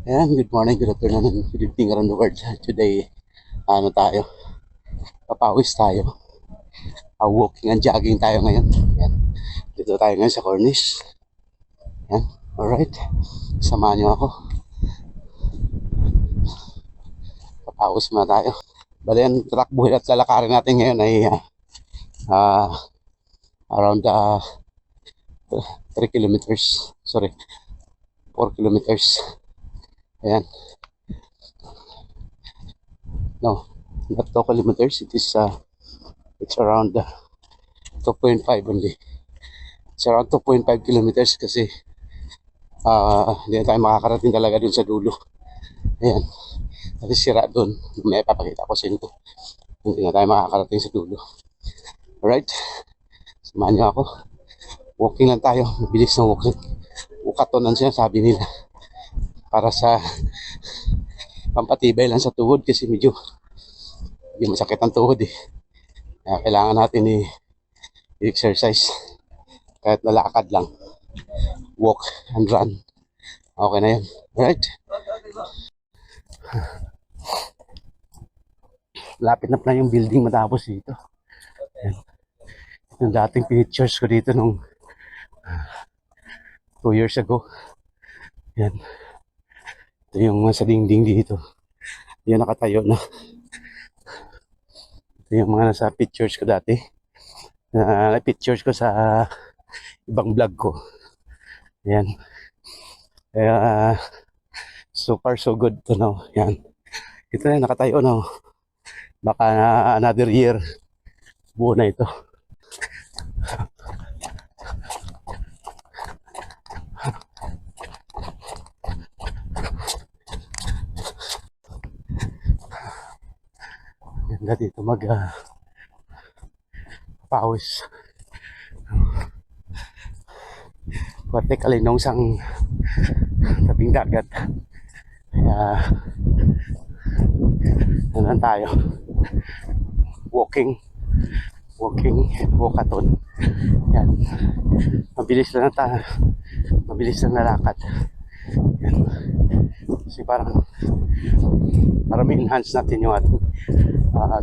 Ayan, good morning, good afternoon, and good evening around the world. Today, ano tayo, papawis tayo. Walking and jogging tayo ngayon. Ayan, dito tayo ngayon sa Cornish. Ayan, alright. Samahan niyo ako. Papawis muna tayo. Bali yan, takbuhin at lalakarin natin ngayon ay uh, around 3 kilometers. Sorry, 4 kilometers. Ayan. No, not 2 kilometers. It's around 2.5 only. It's around 2.5 kilometers kasi hindi na tayo makakarating talaga dun sa dulo. Ayan. Kasi sira dun. May papakita ko sa inyo. Hindi na tayo makakarating sa dulo. Alright. Samahan niyo ako. Walking lang tayo. Mabilis na walking. Ukatonan siya, sabi nila. Para sa pampatibay lang sa tuhod kasi medyo masakit ang tuhod eh. Kaya kailangan natin i-exercise. Kahit lalakad lang. Walk and run. Okay na yan. Alright. Lapit na pala yung building matapos dito. Ayan. Yung dating pictures ko dito nung 2 years ago. Yan. Ito yung sa dingding dito. Yan nakatayo na. Ito yung mga nasa pictures ko dati. Pictures ko sa ibang vlog ko. Yan. Kaya so far so good to know. Yan. Ito na nakatayo na. Baka another year buo na ito. Ganda dito pawis. Vertically nung sang tabing dagat. Kaya nanan tayo. Walkathon. Yan. Mabilis lang nalakad. Yan. Kasi parang ma-enhance natin yung ating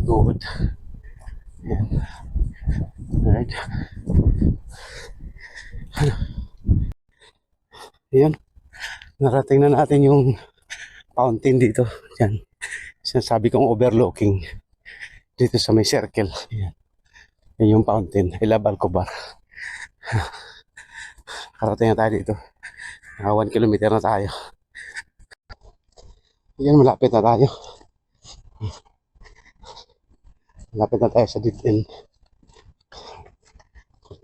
tuhod. Yan. Alright. Yan. Narating na natin yung fountain dito. Yan. Sinasabi kong overlooking dito sa may circle. Yan. Yan yung fountain. Ilabal ko bar. Karating na tayo dito. 1 kilometer na tayo. Yan, malapit na tayo. Malapit na tayo sa dead end.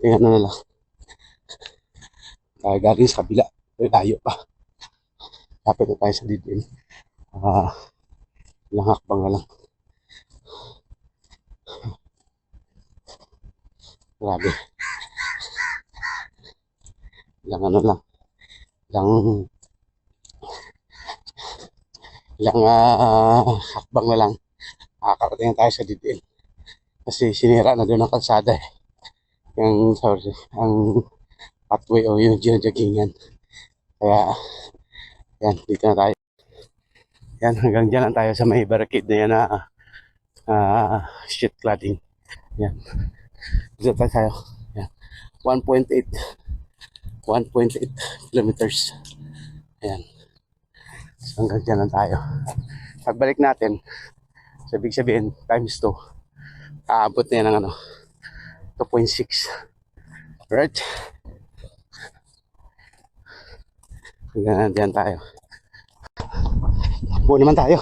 Tingnan na lang. Tayo galing sa kabila. Tayo pa. Malapit na tayo sa dead end. Ilang hakbang na lang. Grabe. Ilang ano lang. Ilang hakbang na lang. Makakarating tayo sa dead end. Kasi sinira na doon ang kalsada eh. Ang pathway o yung joggingan. Kaya yan, dito na tayo. Yan, hanggang dyan lang tayo sa may barricade na yan na sheet cladding. Yan. Dito tayo. Yan. 1.8 kilometers. Ayan. So hanggang dyan lang tayo. Pagbalik natin, so ibig sabihin, times 2. Aabot na yan ng 2.6. Right? Hanggang dyan tayo. Buo naman tayo.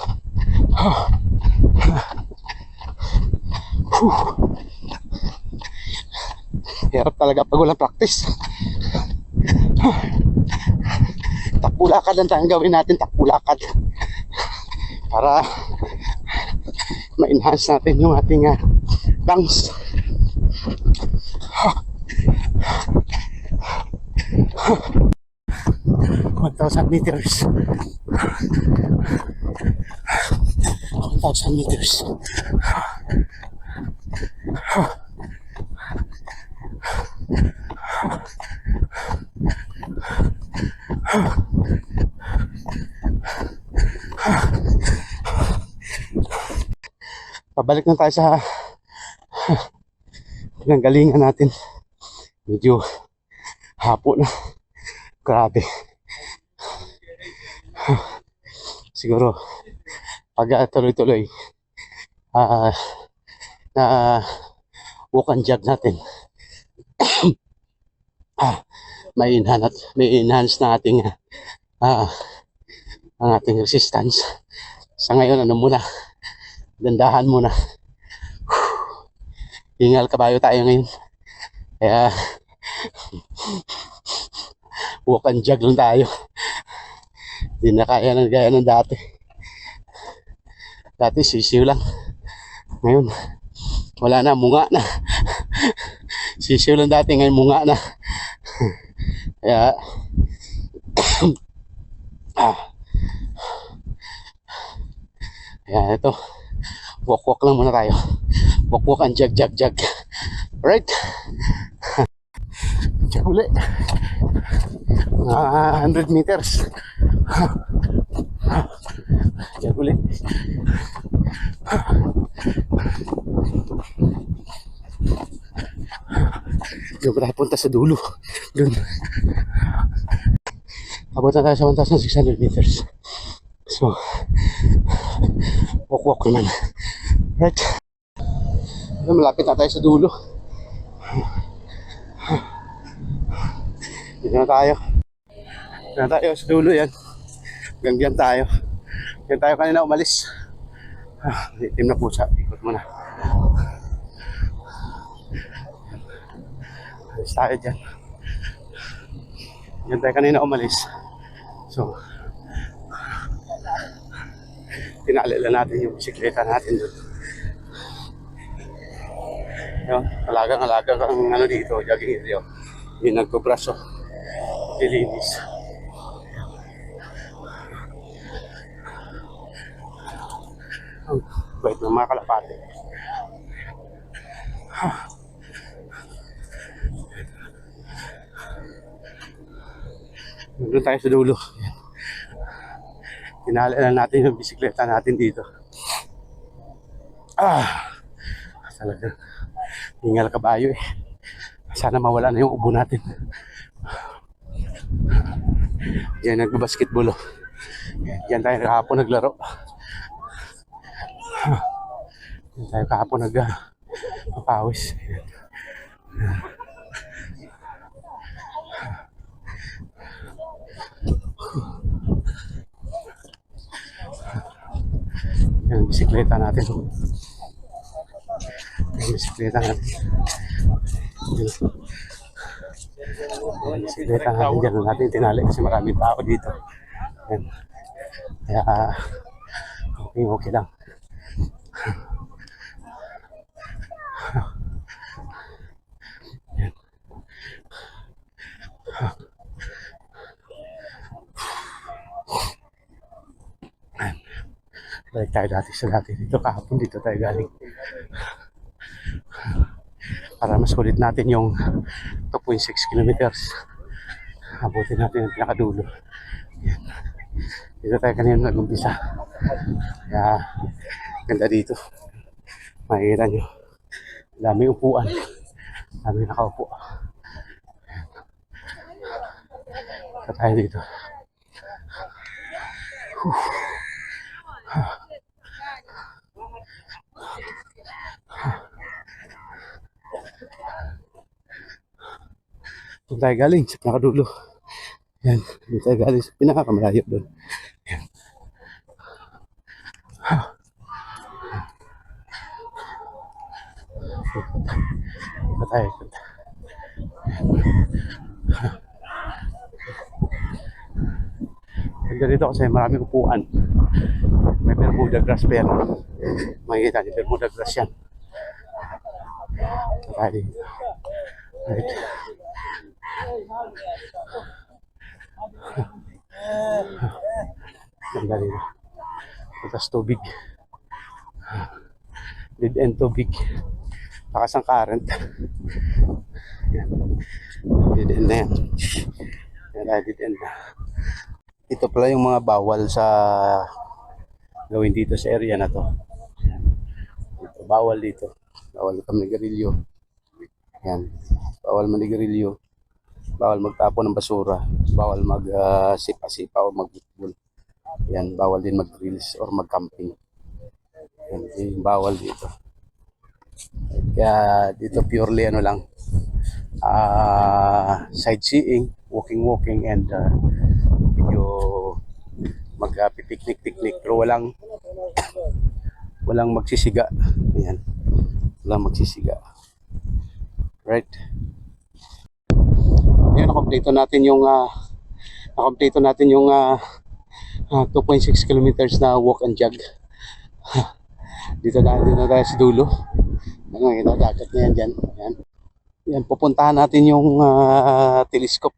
Hirap talaga pag walang practice. Takbulakad lang tayong gawin natin. Takbulakad. Para ma-enhance natin yung ating lungs. 1,000 meters. 1,000 meters. balik na tayo sa pinanggalingan natin. Medyo hapon na. Grabe. Siguro, pag tuloy-tuloy, na walk and jog natin, may enhance na ating ang ating resistance. Sa ngayon, ano muna, dandahan muna. Hingal kabayo tayo ngayon. Kaya, walk and jog lang tayo. Hindi na kaya ng gaya ng dati. Dati sisiw lang. Ngayon, wala na, munga na. Sisiw lang dati, ngayon munga na. Kaya, kaya ito, walk lang muna tayo. Walk and jog. Alright. Jog ulit. 100 meters. Jog ulit. Doon pa tayo punta sa dulo. Doon. Abot na tayo sa 1,600 meters. So, walk naman. Right. Malapit na tayo sa dulo. Dito na tayo. Dito na tayo sa dulo yan. Hanggang tayo. Yan tayo kanina umalis. Itim na pusa. Ikot mo na. Alis tayo dyan. Yan tayo kanina umalis. So, tinalila natin yung bisikleta natin doon. Yun, alagang ang ano dito, jogging area. Yung nagpubraso. Dilinis. Ang bait ng mga kalapate. Nandun tayo sa dulo. Tinalila natin yung bisikleta natin dito. Talagang hingal kabayo eh. Sana mawala na yung ubo natin. Diyan nagbabasketball. Diyan tayo kahapon naglaro. Diyan tayo kahapon nagpapawis. Yan bisikleta natin. Yan bisikleta natin. Yan bisikleta natin. Diyan natin tinali kasi maraming tao dito. Yan. Kaya okay lang. Yan. Balik tayo dati dito kahapon dito tayo galing para mas ulit natin yung 2.6 kilometers. Abutin natin ang pinakadulo. Yan. Dito tayo kanina nag-umpisa. Kaya ganda dito. Makikita nyo daming upuan, daming nakaupo. Dito tayo dito. Doon tayo galing sa pinakadulo. Yan, doon tayo galing sa pinakamalayo doon. Yan. Ito tayo. Ganda dito kasi maraming upuan. May Bermuda grass pa yan. Makikita niyo, Bermuda grass yan. Ito tayo dito. Right. Ganda dito. Tapos tubig. Dead end tubig. Lakas ang current. Dead end na yan. Yan ay dead end na. Ito pala yung mga bawal sa gawin dito sa area na to. Ito, bawal dito. Bawal kami manigarilyo. Yan. Bawal manigarilyo. Bawal magtapon ng basura. Bawal mag-sipa-sipa o mag-football. Yan. Bawal din mag-grills or mag-camping. Yan. Yung bawal dito. Kaya dito purely ano lang. Sightseeing, walking and medyo mag-picnic pero walang magsisiga. Ayan. Walang magsisiga. Right? Ayan, nakompleto natin yung 2.6 kilometers na walk and jog. Dito na tayo sa dulo. Ano, ito, dagat na yan dyan. Ayan. Yan, pupuntahan natin yung telescope.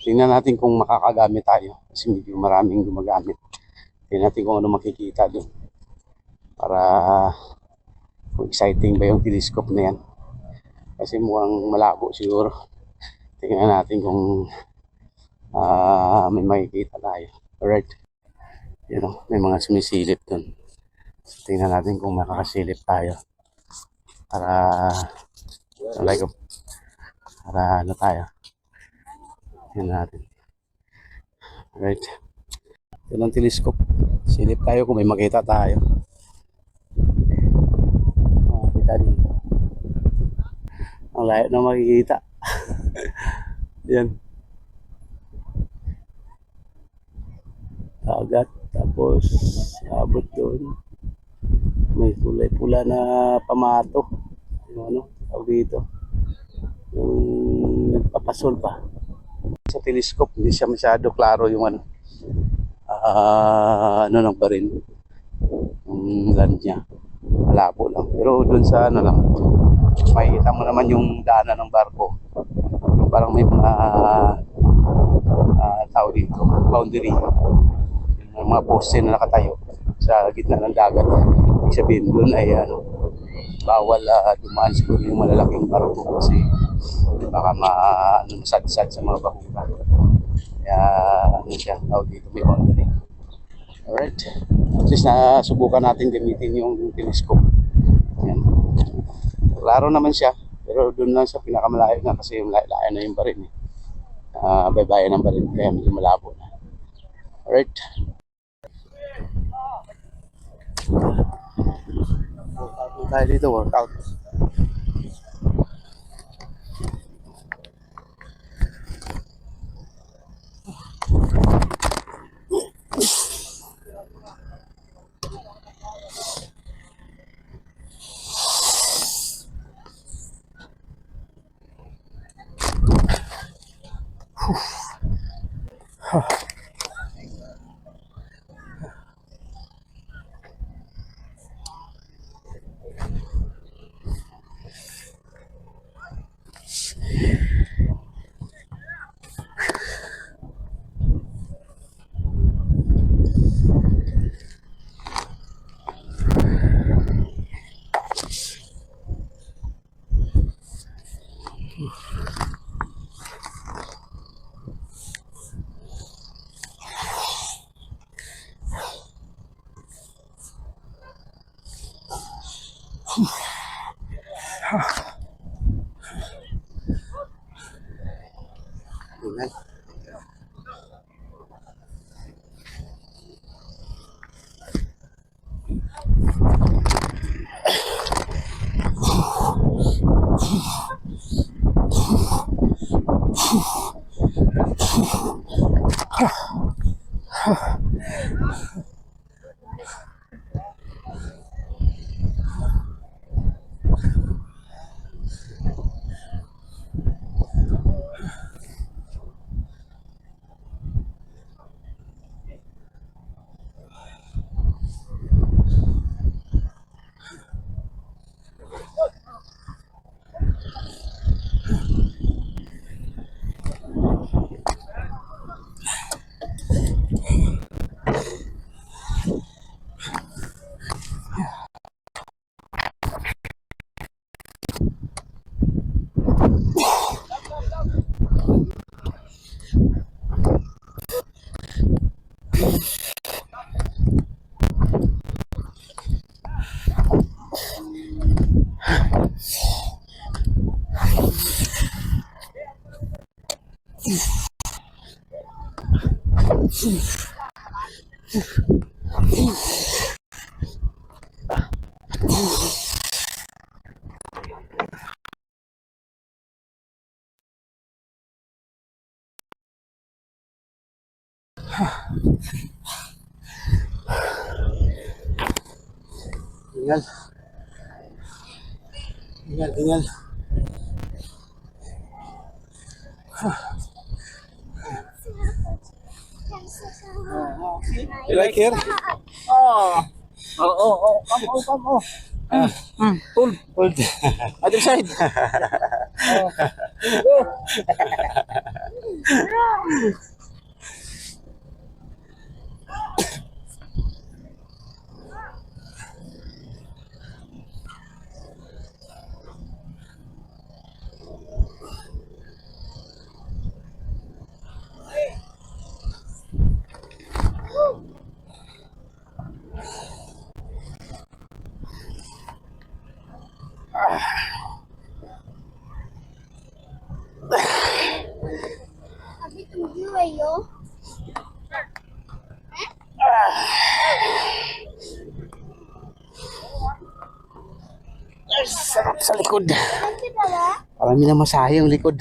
Tingnan natin kung makakagamit tayo. Kasi medyo maraming gumagamit. Tingnan natin kung ano makikita doon. Para kung exciting ba yung telescope na yan. Kasi mukhang malabo siguro. Tingnan natin kung may makikita tayo. Alright. Yan o, may mga sumisilip doon. So, tingnan natin kung makakasilip tayo. Para ano tayo. Tingnan natin. Alright. Yan ang telescope. Silip tayo kung may makita tayo. Kita dito. Ang layo na makikita. Yan. Dagat. Tapos abot doon. May kulay pula na pamato. Yung ano, tawag dito. Yung nagpapasol pa. Sa telescope, hindi siya masyado klaro yung ano. Ano lang pa rin. Yung land niya. Malabo lang. Pero dun sa ano lang, makikita mo naman yung daanan ng barko. Yung parang may mga tao dito, boundary. Yung mga poste na nakatayo sa gitna ng dagat. Ibig sabihin dun ay bawal dumaan siguro yung malalaking barko kasi baka masadsad sa mga bahura. Kaya ano siya, tao dito may boundary. Alright. At least nasubukan natin gamitin yung telescope. Yan. Klaro naman siya. Pero doon lang sa pinakamalayo na kasi yung layo na yung barin. Baybayan ng barin kaya medyo malabo na. Alright. Workout tayo dito, workout. Amen. Tingnan. Tingnan, tingnan. You like here? Oh. Come on, come on. Pull. Hold. Other side. Go. अभी तुम क्यों आई हो? Sarap sa likod. कैसे बाबा? Marami na masahe yung likod.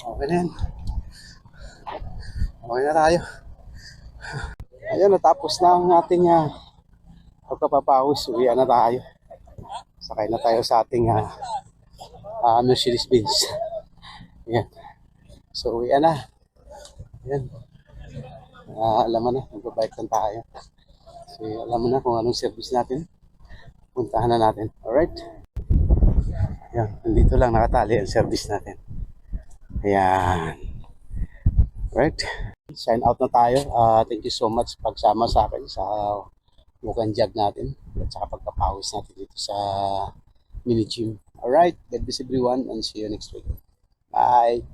Okay na yan. Okay na tayo. Ayan, natapos na ang ating pagpapapawis. Uwian na tayo. Sakay na tayo sa ating Mercedes Benz. Ayan. So, uwian na. Ayan. Alam mo na, magbabike lang tayo. So, alam mo na kung anong service natin. Puntahan na natin. Alright? Ayan, nandito lang nakatali ang service natin. Ayan. Alright? Sign out na tayo. Thank you so much pagsama sa akin sa mukhang jog natin at saka pagpapawis natin dito sa mini gym. Alright? God bless everyone and see you next week. Bye!